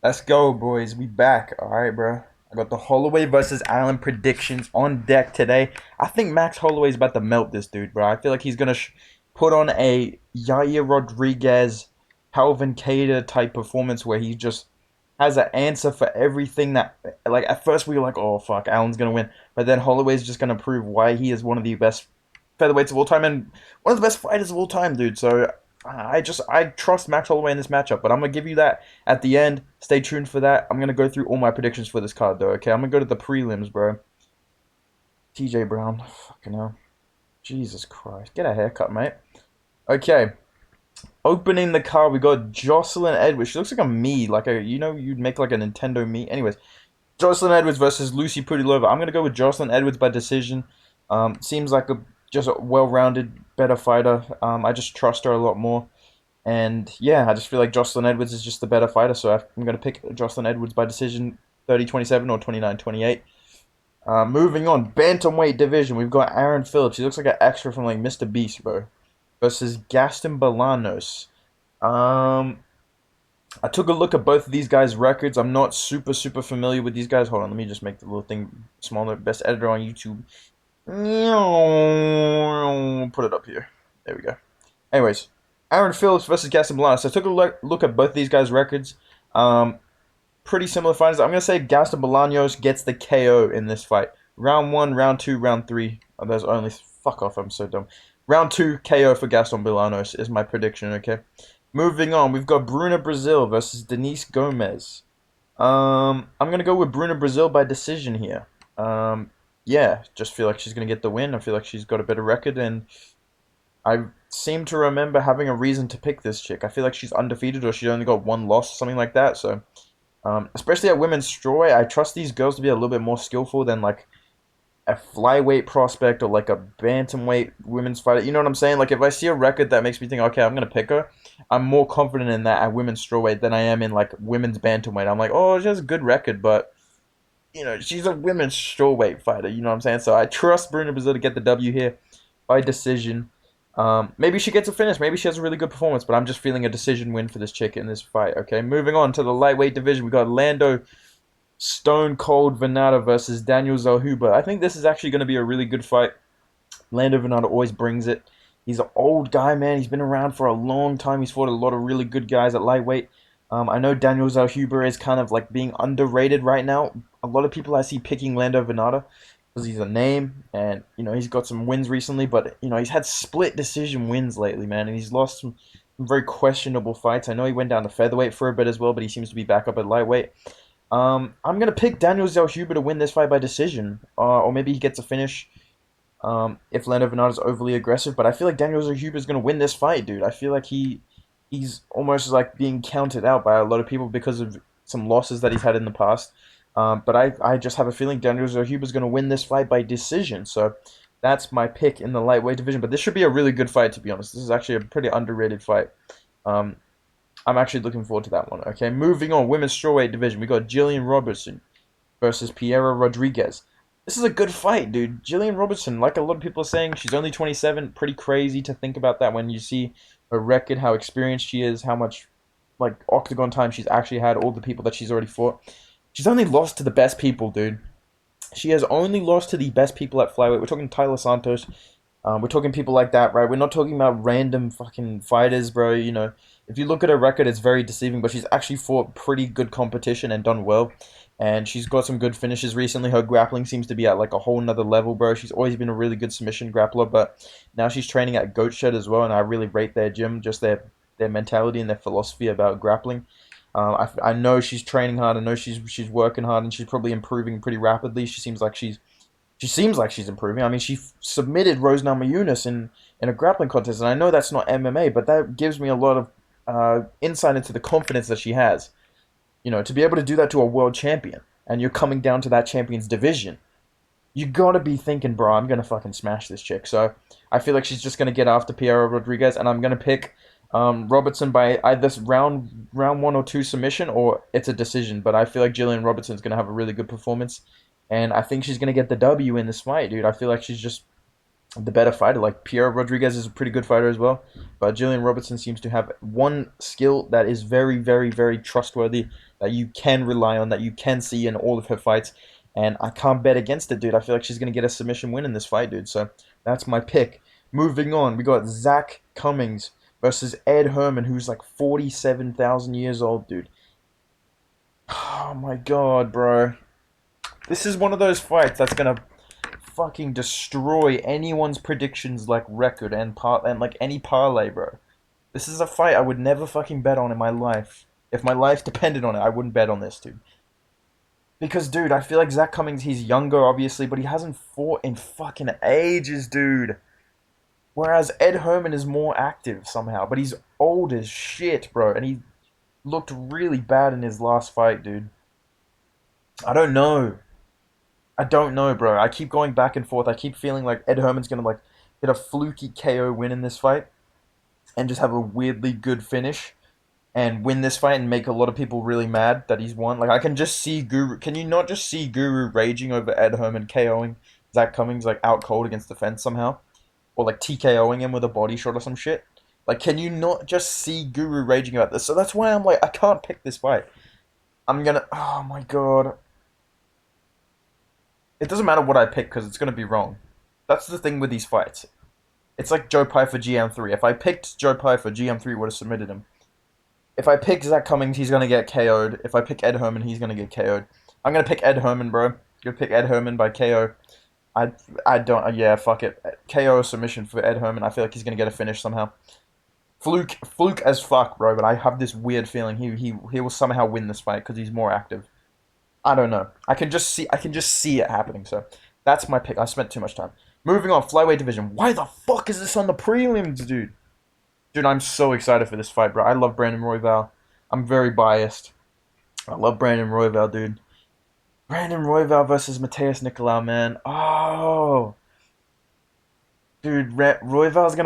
Let's go, boys. We back. All right, bro. I got the Holloway versus Allen predictions on deck today. I think Max Holloway's about to melt this dude, bro. I feel like he's gonna put on a Yair Rodriguez, Calvin Kattar type performance where he just has an answer for everything that, like, at first we were like, oh fuck, Allen's gonna win, but then Holloway's just gonna prove why he is one of the best featherweights of all time and one of the best fighters of all time, dude. So I trust Max Holloway in this matchup, but I'm gonna give you that at the end. Stay tuned for that. I'm gonna go through all my predictions for this card though. Okay, I'm gonna go to the prelims, bro. TJ Brown, fucking hell, Jesus Christ, get a haircut, mate. Okay, opening the card, we got Jocelyn Edwards. She looks like a me, like a you'd make like a Nintendo me. Anyways, Jocelyn Edwards versus Lucy Pudilova. I'm gonna go with Jocelyn Edwards by decision. Seems like just a well-rounded, better fighter. I just trust her a lot more. And yeah, I just feel like Jocelyn Edwards is just the better fighter, so I'm going to pick Jocelyn Edwards by decision 30-27 or 29-28. Moving on, bantamweight division, we've got Aaron Phillips. He looks like an extra from like Mr. Beast, bro. Versus Gaston Bolanos. Um, I took a look at both of these guys' records. I'm not super familiar with these guys. Hold on, let me just make the little thing smaller. Best editor on YouTube. Put it up here. There we go. Anyways, Aaron Phillips versus Gaston Bolanos. So I took a look at both these guys' records. Um, Pretty similar fighters. I'm gonna say Gaston Bolanos gets the KO in this fight. Round one, round two, round three. Oh, there's only fuck off. I'm so dumb. Round two KO for Gaston Bolanos is my prediction. Okay. Moving on, we've got Bruna Brazil versus Denise Gomez. I'm gonna go with Bruna Brazil by decision here. Yeah, just feel like she's gonna get the win. I feel like she's got a better record, and I seem to remember having a reason to pick this chick. I feel like she's undefeated, or she's only got one loss, something like that. So, especially at women's strawweight, I trust these girls to be a little bit more skillful than like a flyweight prospect or like a bantamweight women's fighter. You know what I'm saying? Like if I see a record that makes me think, okay, I'm gonna pick her, I'm more confident in that at women's strawweight than I am in like women's bantamweight. I'm like, oh, she has a good record, but she's a women's strawweight fighter. You know what I'm saying? So I trust Bruna Brazil to get the W here by decision. Maybe she gets a finish. Maybe she has a really good performance, but I'm just feeling a decision win for this chick in this fight. Okay, moving on to the lightweight division, we got Lando Stone Cold Venata versus Daniel Zellhuber. I think this is actually going to be a really good fight. Lando Venata always brings it. He's an old guy, man. He's been around for a long time. He's fought a lot of really good guys at lightweight. I know Daniel Zellhuber is kind of like being underrated right now. A lot of people I see picking Lando Venata because he's a name, and he's got some wins recently, but he's had split decision wins lately, man, and he's lost some very questionable fights. I know he went down to featherweight for a bit as well, but he seems to be back up at lightweight. I'm gonna pick Daniel Zellhuber to win this fight by decision, or maybe he gets a finish. If Lando Venata is overly aggressive, but I feel like Daniel Zellhuber is gonna win this fight, dude. I feel like he's almost like being counted out by a lot of people because of some losses that he's had in the past. But I just have a feeling Daniel Zellhuber is going to win this fight by decision. So that's my pick in the lightweight division. But this should be a really good fight, to be honest. This is actually a pretty underrated fight. Um, I'm actually looking forward to that one. Okay, moving on. Women's strawweight division. We got Jillian Robertson versus Piera Rodriguez. This is a good fight, dude. Jillian Robertson, like a lot of people are saying, she's only 27. Pretty crazy to think about that when you see her record, how experienced she is, how much like octagon time she's actually had, all the people that she's already fought. She's only lost to the best people, dude. She has only lost to the best people at flyweight. We're talking Tyler Santos. We're talking people like that, right? We're not talking about random fucking fighters, bro. If you look at her record, it's very deceiving, but she's actually fought pretty good competition and done well. And she's got some good finishes recently. Her grappling seems to be at like a whole nother level, bro. She's always been a really good submission grappler, but now she's training at Goat Shed as well, and I really rate their gym, just their mentality and their philosophy about grappling. I know she's training hard. I know she's working hard, and she's probably improving pretty rapidly. She seems like she's improving. I mean, she submitted Rose Namajunas in a grappling contest, and I know that's not MMA, but that gives me a lot of insight into the confidence that she has. To be able to do that to a world champion, and you're coming down to that champion's division, you gotta be thinking, bro, I'm gonna fucking smash this chick. So I feel like she's just gonna get after Piera Rodriguez, and I'm gonna pick Robertson by either round one or two submission, or it's a decision. But I feel like Jillian Robertson's gonna have a really good performance, and I think she's gonna get the W in this fight, dude. I feel like she's just the better fighter. Like Piero Rodriguez is a pretty good fighter as well, but Gillian Robertson seems to have one skill that is very, very, very trustworthy, that you can rely on, that you can see in all of her fights, and I can't bet against it, dude. I feel like she's gonna get a submission win in this fight, dude. So that's my pick. Moving on, we got Zach Cummings versus Ed Herman, who's like 47,000 years old, dude. Oh my god, bro. This is one of those fights that's gonna fucking destroy anyone's predictions like record and like any parlay, bro. This is a fight I would never fucking bet on in my life. If my life depended on it, I wouldn't bet on this, dude. Because, dude, I feel like Zach Cummings, he's younger, obviously, but he hasn't fought in fucking ages, dude. Whereas Ed Herman is more active somehow, but he's old as shit, bro, and he looked really bad in his last fight, dude. I don't know. I don't know, bro. I keep going back and forth. I keep feeling like Ed Herman's gonna like get a fluky KO win in this fight and just have a weirdly good finish and win this fight and make a lot of people really mad that he's won. Like I can just see Guru. Can you not just see Guru raging over Ed Herman KOing Zach Cummings like out cold against the fence somehow, or like TKOing him with a body shot or some shit? Like, can you not just see Guru raging about this? So that's why I'm like, I can't pick this fight. I'm gonna. Oh my god. It doesn't matter what I pick because it's gonna be wrong. That's the thing with these fights. It's like Joe Pye for GM3. If I picked Joe Pye for GM3, would have submitted him. If I pick Zach Cummings, he's gonna get KO'd. If I pick Ed Herman, he's gonna get KO'd. I'm gonna pick Ed Herman, bro. I'm gonna pick Ed Herman by KO. I I don't. Yeah, fuck it. KO submission for Ed Herman. I feel like he's gonna get a finish somehow. Fluke as fuck, bro. But I have this weird feeling he will somehow win this fight because he's more active. I don't know. I can just see it happening. So that's my pick. I spent too much time. Moving on, flyweight division. Why the fuck is this on the prelims, dude? Dude, I'm so excited for this fight, bro. I love Brandon Royval. I'm very biased. I love Brandon Royval, dude. Brandon Royval versus Mateus Nicolau, man. Oh, dude, Royval's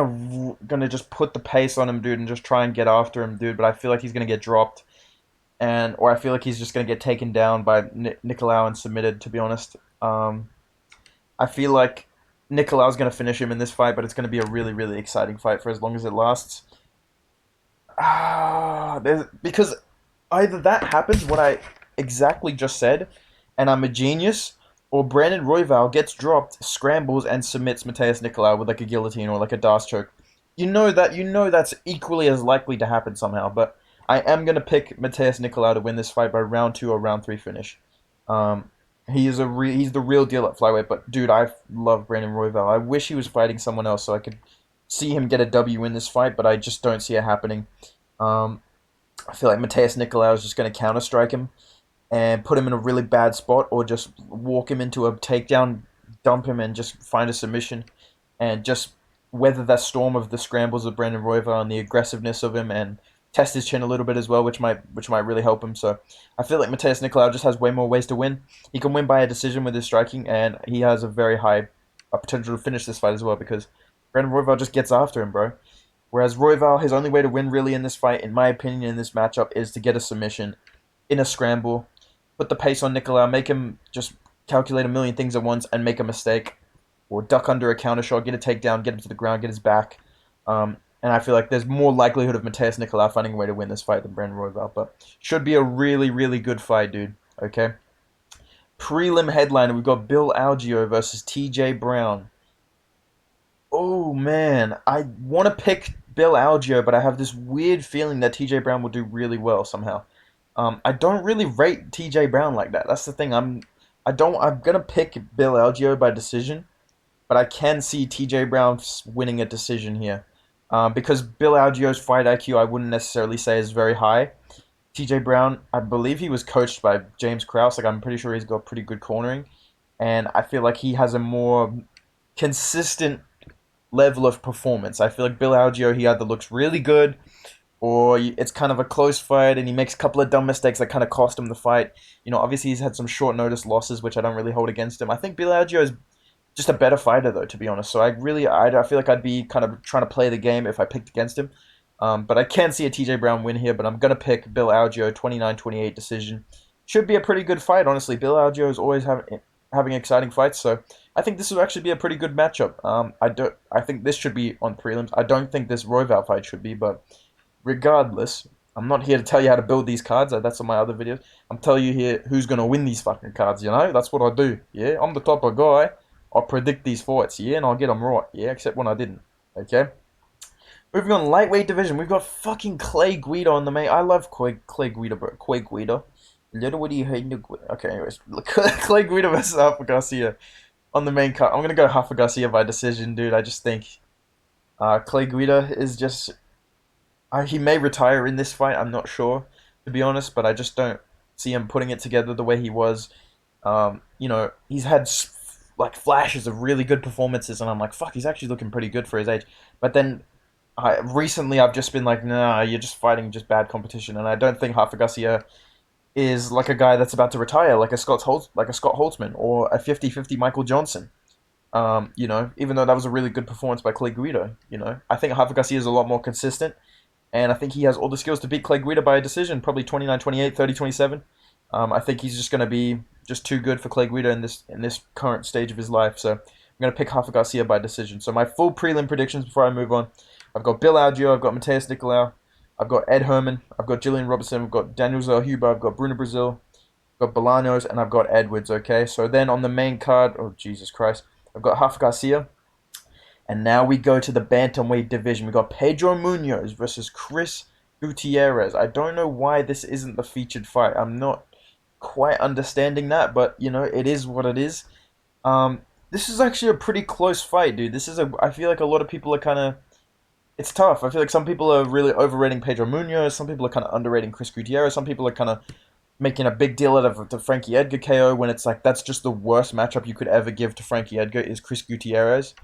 gonna just put the pace on him, dude, and just try and get after him, dude. But I feel like he's gonna get dropped, and or I feel like he's just gonna get taken down by Nicolau and submitted. To be honest, I feel like Nicolau's gonna finish him in this fight, but it's gonna be a really, really exciting fight for as long as it lasts. Because either that happens, what I exactly just said, and I'm a genius, or Brandon Royval gets dropped, scrambles, and submits Mateus Nicolau with like a guillotine or like a D'Arce choke. You know that's equally as likely to happen somehow, but I am gonna pick Mateus Nicolau to win this fight by round two or round three finish. Um, he's the real deal at flyweight, but dude, I love Brandon Royval. I wish he was fighting someone else so I could see him get a W in this fight, but I just don't see it happening. Um, I feel like Mateus Nicolau is just going to counter strike him and put him in a really bad spot, or just walk him into a takedown, dump him, and just find a submission, and just weather that storm of the scrambles of Brandon Royval and the aggressiveness of him, and test his chin a little bit as well, which might really help him. So I feel like Mateus Nicolau just has way more ways to win. He can win by a decision with his striking, and he has a very high potential to finish this fight as well because Brandon Royval just gets after him, bro. Whereas Royval, his only way to win really in this fight, in my opinion, in this matchup, is to get a submission in a scramble, put the pace on Nicolau, make him just calculate a million things at once and make a mistake, or duck under a counter shot, get a takedown, get him to the ground, get his back. And I feel like there's more likelihood of Mateus Nicolau finding a way to win this fight than Brandon Royval, but should be a really, really good fight, dude. Okay? Prelim headliner, we've got Bill Algeo versus TJ Brown. Oh man, I want to pick Bill Algeo, but I have this weird feeling that TJ Brown will do really well somehow. I don't really rate TJ Brown like that. That's the thing. I'm gonna pick Bill Algeo by decision, but I can see TJ Brown winning a decision here. Because Bill Algeo's fight IQ, I wouldn't necessarily say is very high. TJ Brown, I believe he was coached by James Krause. Like I'm pretty sure he's got pretty good cornering, and I feel like he has a more consistent level of performance. I feel like Bill Algeo, he either looks really good or it's kind of a close fight and he makes a couple of dumb mistakes that kind of cost him the fight. You know, obviously he's had some short notice losses, which I don't really hold against him. I think Bill Algeo is just a better fighter, though, to be honest. So I feel like I'd be kind of trying to play the game if I picked against him. But I can see a TJ Brown win here, but I'm going to pick Bill Algeo, 29-28 decision. Should be a pretty good fight, honestly. Bill Algeo is always having exciting fights, so I think this will actually be a pretty good matchup. I think this should be on prelims. I don't think this Royval fight should be, but regardless, I'm not here to tell you how to build these cards. That's on my other videos. I'm telling you here who's gonna win these fucking cards. You know, that's what I do. Yeah, I'm the type of guy. I'll predict these fights. Yeah, and I'll get them right. Yeah, except when I didn't. Okay. Moving on, lightweight division. We've got fucking Clay Guida on the main. I love Clay Guida, bro. Clay Guida. Little what do you hate? Okay, anyways, Clay Guida versus Rafa Garcia on the main card. I'm gonna go Rafa Garcia by decision, dude. I just think Clay Guida is just he may retire in this fight. I'm not sure, to be honest, but I just don't see him putting it together the way he was. You know, he's had like flashes of really good performances, and I'm like, fuck, he's actually looking pretty good for his age. But then recently, I've just been like, nah, you're just fighting just bad competition, and I don't think Rafa Garcia is like a guy that's about to retire, like a Scott Holtzman or a 50-50 Michael Johnson. You know, even though that was a really good performance by Clay Guida, you know, I think Rafa Garcia is a lot more consistent. And I think he has all the skills to beat Clay Guida by a decision, probably 29-28, 30-27. I think he's just going to be just too good for Clay Guida in this current stage of his life. So I'm going to pick Rafa Garcia by decision. So my full prelim predictions before I move on. I've got Bill Algeo, I've got Mateus Nicolau, I've got Ed Herman, I've got Gillian Robertson, I've got Daniel Zellhuber, I've got Bruno Brazil, I've got Bolaños, and I've got Edwards, okay? So then on the main card, oh Jesus Christ, I've got Rafa Garcia. And now we go to the bantamweight division. We got Pedro Munoz versus Chris Gutierrez. I don't know why this isn't the featured fight. I'm not quite understanding that, but you know, it is what it is. This is actually a pretty close fight, dude. I feel like a lot of people are kind of, it's tough. I feel like some people are really overrating Pedro Munoz. Some people are kind of underrating Chris Gutierrez. Some people are kind of making a big deal out of the Frankie Edgar KO when it's like that's just the worst matchup you could ever give to Frankie Edgar is Chris Gutierrez.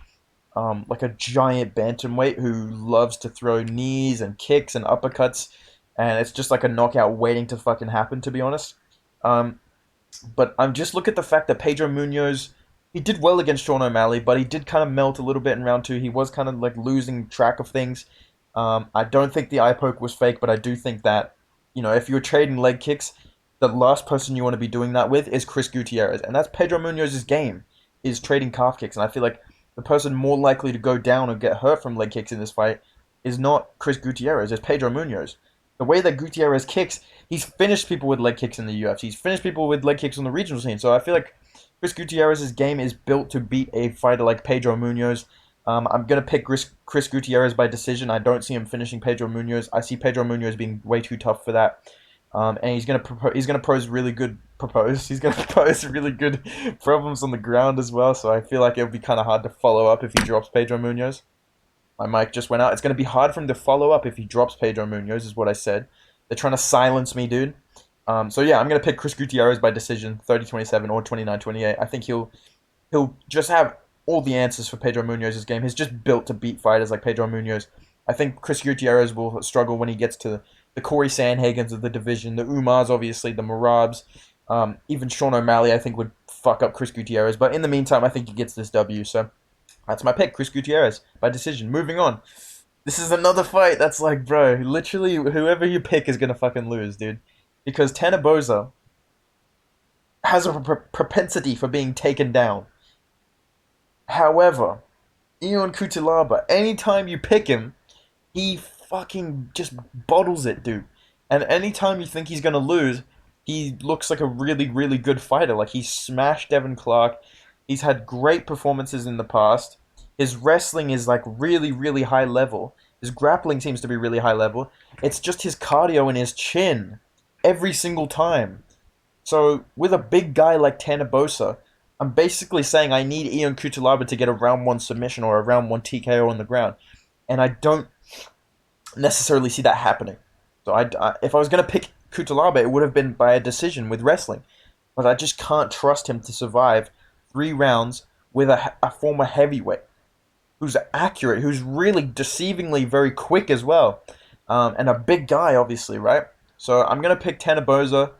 Like a giant bantamweight who loves to throw knees and kicks and uppercuts, and it's just like a knockout waiting to fucking happen, to be honest. Um, but I'm just look at the fact that Pedro Munoz, he did well against Sean O'Malley, but he did kind of melt a little bit in round two. He was kind of like losing track of things. I don't think the eye poke was fake, but I do think that, you know, if you're trading leg kicks, the last person you want to be doing that with is Chris Gutierrez, and that's Pedro Munoz's game, is trading calf kicks, and I feel like the person more likely to go down or get hurt from leg kicks in this fight is not Chris Gutierrez, it's Pedro Munoz. The way that Gutierrez kicks, he's finished people with leg kicks in the UFC. He's finished people with leg kicks on the regional scene. So I feel like Chris Gutierrez's game is built to beat a fighter like Pedro Munoz. I'm going to pick Chris Gutierrez by decision. I don't see him finishing Pedro Munoz. I see Pedro Munoz being way too tough for that. And he's gonna pose really good He's gonna pose really good problems on the ground as well. So I feel like it would be kind of hard to follow up if he drops Pedro Munoz. My mic just went out. It's gonna be hard for him to follow up if he drops Pedro Munoz, is what I said. They're trying to silence me, dude. So yeah, I'm gonna pick Chris Gutierrez by decision, 30-27 or 29-28. I think he'll just have all the answers for Pedro Munoz's game. He's just built to beat fighters like Pedro Munoz. I think Chris Gutierrez will struggle when he gets to the Corey Sandhagens of the division, the Umars, obviously, the Marabs. Even Sean O'Malley, I think, would fuck up Chris Gutierrez. But in the meantime, I think he gets this W. So that's my pick, Chris Gutierrez, by decision. Moving on. This is another fight that's like, bro, literally, whoever you pick is going to fucking lose, dude. Because Tanner Boser has a propensity for being taken down. However, Ion Cutelaba, anytime you pick him, he fucking just bottles it, dude. And anytime you think he's gonna lose, he looks like a really, really good fighter. Like, he smashed Devin Clark. He's had great performances in the past. His wrestling is like really, really high level. His grappling seems to be really high level. It's just his cardio and his chin every single time. So with a big guy like Tanner Boser, I'm basically saying I need Ion Cutelaba to get a round one submission or a round one TKO on the ground. And I don't necessarily see that happening. So if I was going to pick Cutelaba, it would have been by a decision with wrestling. But I just can't trust him to survive 3 rounds with a former heavyweight who's accurate, who's really deceivingly very quick as well. And a big guy, obviously, right? So I'm going to pick Tanner Boser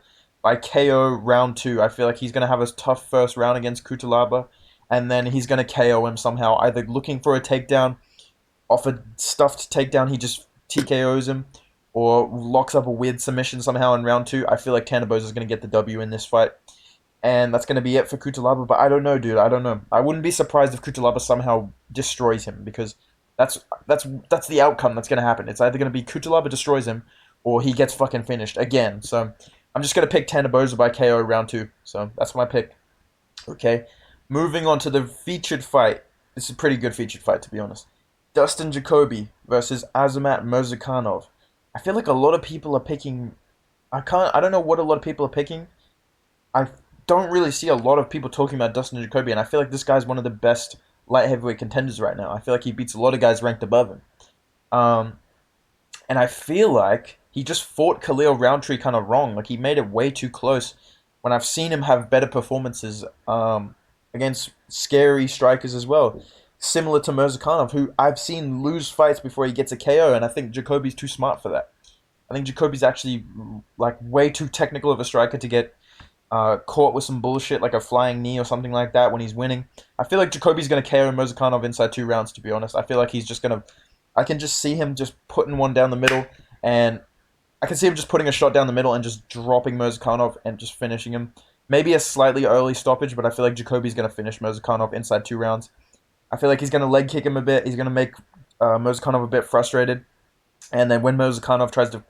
by KO round 2. I feel like he's going to have a tough first round against Cutelaba, and then he's going to KO him somehow, either looking for a takedown, off a stuffed takedown, he just TKOs him, or locks up a weird submission somehow in round 2. I feel like Tanner Boser is going to get the W in this fight. and that's gonna be it for Kutalaba. But I don't know, dude. I don't know. I wouldn't be surprised if Kutalaba somehow destroys him because that's the outcome that's gonna happen. It's either gonna be Kutalaba destroys him or he gets fucking finished again. So I'm just gonna pick Tanabosa by KO round two. So that's my pick. Okay, moving on to the featured fight. This is a pretty good featured fight, to be honest. Dustin Jacoby versus Azamat Murzakanov. I feel like a lot of people are picking. I don't know what a lot of people are picking. I don't really see a lot of people talking about Dustin Jacoby, and I feel like this guy's one of the best light heavyweight contenders right now. I feel like he beats a lot of guys ranked above him. Um, and I feel like he just fought Khalil Roundtree kind of wrong. Like he made it way too close. When I've seen him have better performances against scary strikers as well, similar to Mirzakhanov, who I've seen lose fights before he gets a KO, and I think Jacoby's too smart for that. I think Jacoby's actually like way too technical of a striker to get caught with some bullshit like a flying knee or something like that when he's winning. I feel like Jacoby's going to KO Mirzakhanov inside 2 rounds, to be honest. I feel like he's just going to. I can just see him just putting one down the middle, and I can see him just putting a shot down the middle and just dropping Mirzakhanov and just finishing him. Maybe a slightly early stoppage, but I feel like Jacoby's going to finish Mirzakhanov inside 2 rounds. I feel like he's going to leg kick him a bit. He's going to make Mirzakhanov a bit frustrated. And then when Mirzakhanov tries to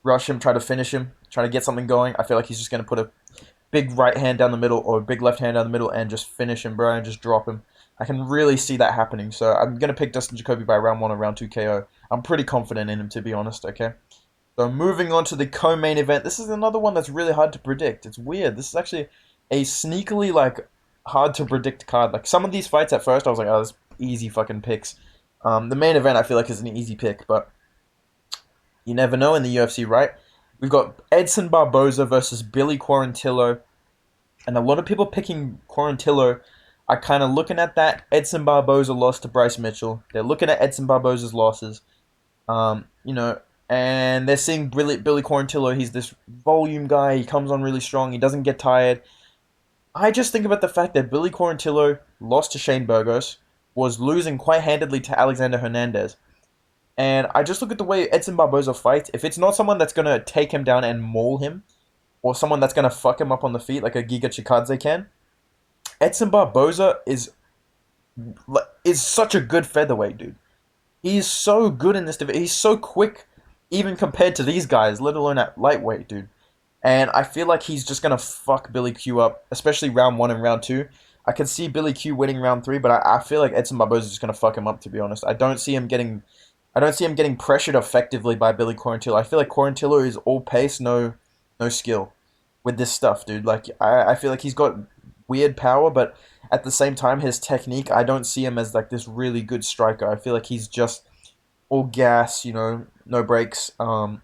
rush him, try to finish him, try to get something going, I feel like he's just going to put a big right hand down the middle or a big left hand down the middle and just finish him, bro, and just drop him. I can really see that happening. So I'm going to pick Dustin Jacoby by round 1 or round 2 KO. I'm pretty confident in him, to be honest, okay? So moving on to the co-main event. This is another one that's really hard to predict. It's weird. This is actually a sneakily, like, hard to predict card. Like, some of these fights at first, I was like, oh, this easy fucking picks. The main event, I feel like, is an easy pick, but you never know in the UFC, right? We've got Edson Barboza versus Billy Quarantillo. And a lot of people picking Quarantillo are kind of looking at that. Edson Barboza lost to Bryce Mitchell. They're looking at Edson Barboza's losses. You know, and they're seeing Billy Quarantillo. He's this volume guy. He comes on really strong. He doesn't get tired. I just think about the fact that Billy Quarantillo lost to Shane Burgos, was losing quite handedly to Alexander Hernandez. And I just look at the way Edson Barboza fights. If it's not someone that's going to take him down and maul him, or someone that's going to fuck him up on the feet like a Giga Chikadze can, Edson Barboza is such a good featherweight, dude. He's so good in this division. He's so quick, even compared to these guys, let alone at lightweight, dude. And I feel like he's just gonna fuck Billy Q up, especially round 1 and round 2. I can see Billy Q winning round 3, but I feel like Edson Barboza is just gonna fuck him up. To be honest, I don't see him getting pressured effectively by Billy Quarantillo. I feel like Quarantillo is all pace, no skill with this stuff, dude. Like I feel like he's got weird power, but at the same time, his technique, I don't see him as like this really good striker. I feel like he's just all gas, you know, no breaks,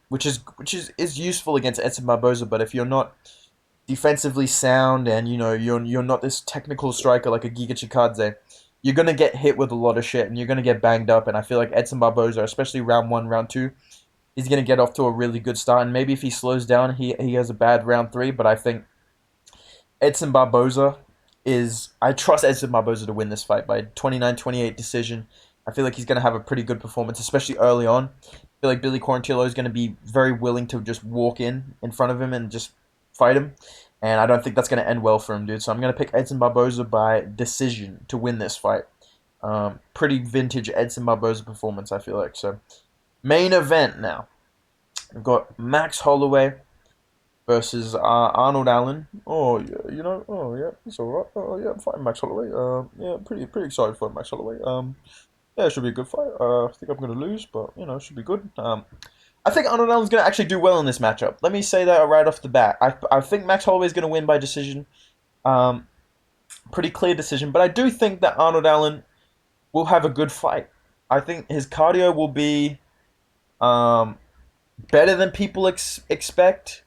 which is useful against Edson Barboza. But if you're not defensively sound and you know you're not this technical striker like a Giga Chikadze, you're gonna get hit with a lot of shit and you're gonna get banged up. And I feel like Edson Barboza, especially round 1, round 2, he's gonna get off to a really good start. And maybe if he slows down, he has a bad round 3. But I think Edson Barboza I trust Edson Barboza to win this fight by 29-28 decision. I feel like he's going to have a pretty good performance, especially early on. I feel like Billy Quarantillo is going to be very willing to just walk in front of him and just fight him. And I don't think that's going to end well for him, dude. So I'm going to pick Edson Barboza by decision to win this fight. Pretty vintage Edson Barboza performance, I feel like. So main event now. We've got Max Holloway versus Arnold Allen. Oh yeah, you know. Oh yeah, it's alright. Oh yeah, I'm fighting Max Holloway. Yeah, pretty excited for Max Holloway. Yeah, it should be a good fight. I think I'm gonna lose, but you know, it should be good. I think Arnold Allen's gonna actually do well in this matchup. Let me say that right off the bat. I think Max Holloway is gonna win by decision. Pretty clear decision, but I do think that Arnold Allen will have a good fight. I think his cardio will be better than people expect.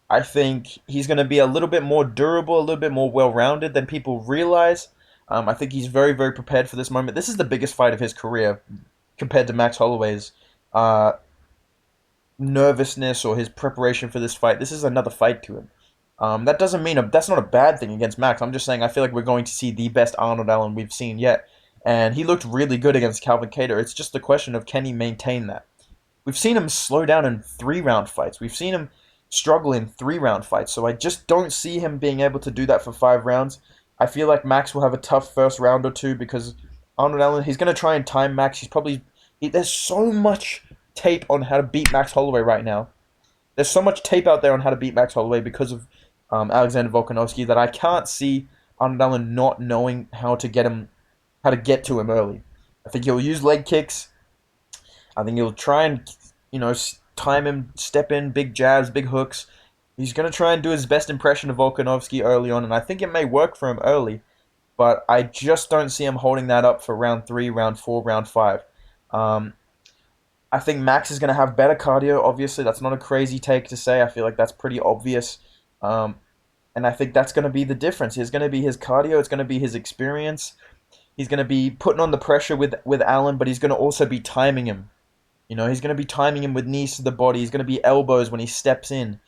I think he's going to be a little bit more durable, a little bit more well-rounded than people realize. I think he's very, very prepared for this moment. This is the biggest fight of his career compared to Max Holloway's nervousness or his preparation for this fight. This is another fight to him. That doesn't mean that's not a bad thing against Max. I'm just saying I feel like we're going to see the best Arnold Allen we've seen yet. And he looked really good against Calvin Kattar. It's just a question of can he maintain that. We've seen him slow down in 3-round fights. We've seen him struggle in 3 round fights. So I just don't see him being able to do that for 5 rounds. I feel like Max will have a tough first round or two because Arnold Allen, he's going to try and time Max. There's so much tape on how to beat Max Holloway right now. There's so much tape out there on how to beat Max Holloway because of Alexander Volkanovski that I can't see Arnold Allen not knowing how to get to him early. I think he'll use leg kicks. I think he'll try and, time him, step in, big jabs, big hooks. He's going to try and do his best impression of Volkanovski early on, and I think it may work for him early, but I just don't see him holding that up for round 3, round 4, round 5. Um, I think Max is going to have better cardio, obviously. That's not a crazy take to say. I feel like that's pretty obvious. Um, and I think that's going to be the difference. It's going to be his cardio, it's going to be his experience. He's going to be putting on the pressure with Allen, but he's going to also be timing him. He's going to be timing him with knees to the body. He's going to be elbows when he steps in.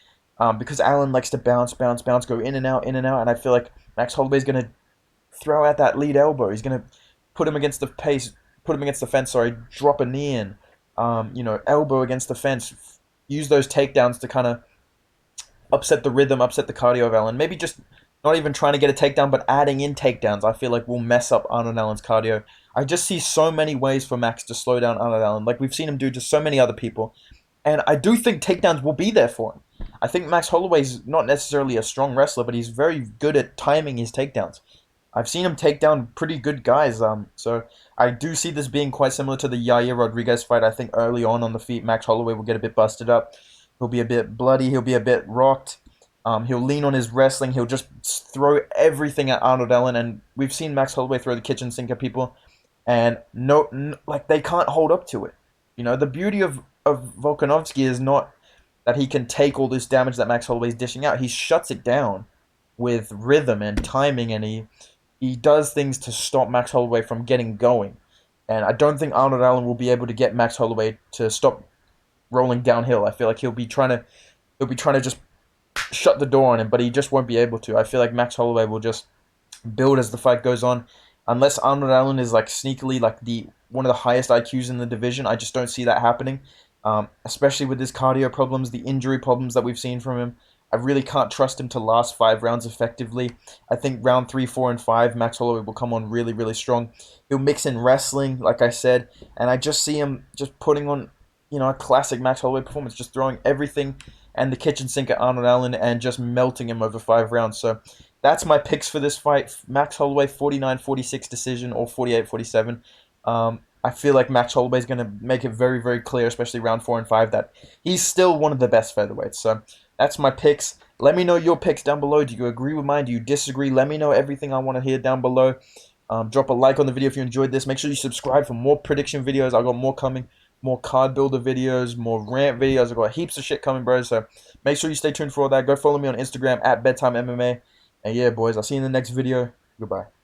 Because Allen likes to bounce, bounce, bounce, go in and out, in and out. And I feel like Max Holloway's going to throw out that lead elbow. He's going to put him against the fence, sorry, drop a knee in. Elbow against the fence. Use those takedowns to kind of upset the rhythm, upset the cardio of Allen. Maybe just not even trying to get a takedown, but adding in takedowns, I feel like will mess up Arnold Allen's cardio. I just see so many ways for Max to slow down Arnold Allen, like we've seen him do to so many other people. And I do think takedowns will be there for him. I think Max Holloway's not necessarily a strong wrestler, but he's very good at timing his takedowns. I've seen him take down pretty good guys. So I do see this being quite similar to the Yair Rodriguez fight. I think early on the feet, Max Holloway will get a bit busted up. He'll be a bit bloody. He'll be a bit rocked. He'll lean on his wrestling. He'll just throw everything at Arnold Allen. And we've seen Max Holloway throw the kitchen sink at people, and like they can't hold up to it. The beauty of Volkanovski is not that he can take all this damage that Max Holloway is dishing out. He shuts it down with rhythm and timing, and he does things to stop Max Holloway from getting going. And I don't think Arnold Allen will be able to get Max Holloway to stop rolling downhill. I feel like he'll be trying to just shut the door on him, but he just won't be able to. I feel like Max Holloway will just build as the fight goes on. Unless Arnold Allen is like sneakily like the one of the highest IQs in the division, I just don't see that happening. Especially with his cardio problems, the injury problems that we've seen from him. I really can't trust him to last 5 rounds effectively. I think round 3, 4, and 5, Max Holloway will come on really, really strong. He'll mix in wrestling, like I said, and I just see him just putting on, a classic Max Holloway performance, just throwing everything and the kitchen sink at Arnold Allen and just melting him over 5 rounds. So that's my picks for this fight. Max Holloway 49-46 decision or 48-47. I feel like Max Holloway is going to make it very, very clear, especially round 4 and 5, that he's still one of the best featherweights. So that's my picks. Let me know your picks down below. Do you agree with mine? Do you disagree? Let me know everything I want to hear down below. Drop a like on the video if you enjoyed this. Make sure you subscribe for more prediction videos. I got more coming. More card builder videos, more rant videos. I got heaps of shit coming, bro. So make sure you stay tuned for all that. Go follow me on Instagram at bedtimemma. And yeah, boys, I'll see you in the next video. Goodbye.